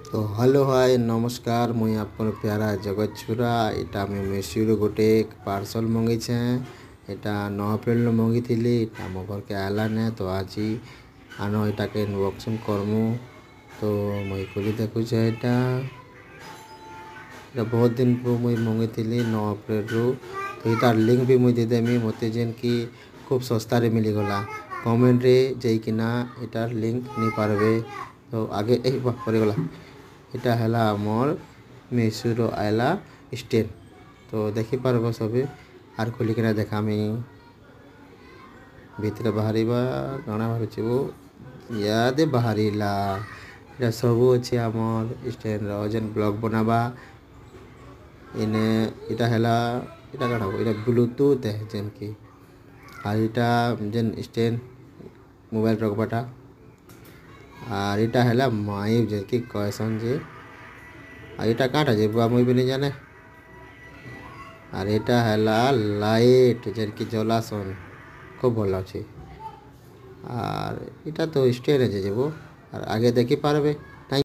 तो hello hi नमस्कार मुई आपन प्यारा जगत छुरा इटा मैं मेसीरू गोटे पार्सल मंगेछे। एटा 9 एप्रिल मंगी इटा मो घर के आला ने तो आज आनो इटा के अनबॉक्सिंग करमु। तो मुई खोली देखुछे एटा बहुत दिन को मुई मंगी 9 एप्रिल रु। तो इतार लिंक भी मुई देदेमी मते जेन कि खूब सस्ता रे मिली गला कमेंट रे जाइकिना इटार लिंक नहीं पारबे। तो आगे ए पड़ी गला এটা হলা আমার মেসুর আইলা স্ট্যান্ড। তো দেখি পারবো সবে আর খুলিকিনা দেখামি ভিতরে বাহারিবা কাଣା ভাবছি ইয়াদে বাহারিলা। এটা সবু আছে আমার স্ট্যান্ড যেন ব্লগ বনাবা এনে এটা হলা এটা কাଣା এটা ব্লুটুথ যেন কি আর এটা যেন স্ট্যান্ড মোবাইল রখবাটা আর এটা হলা মাইব যে কি কয়সন যে আর এটা কাটা যে বুয়া মই বলে জানে আর এটা হলা লাইট যে কি জ্বলাসন খুব ভালো আছে আর এটা তো স্টেরে যে যাব আর আগে দেখি পারবে।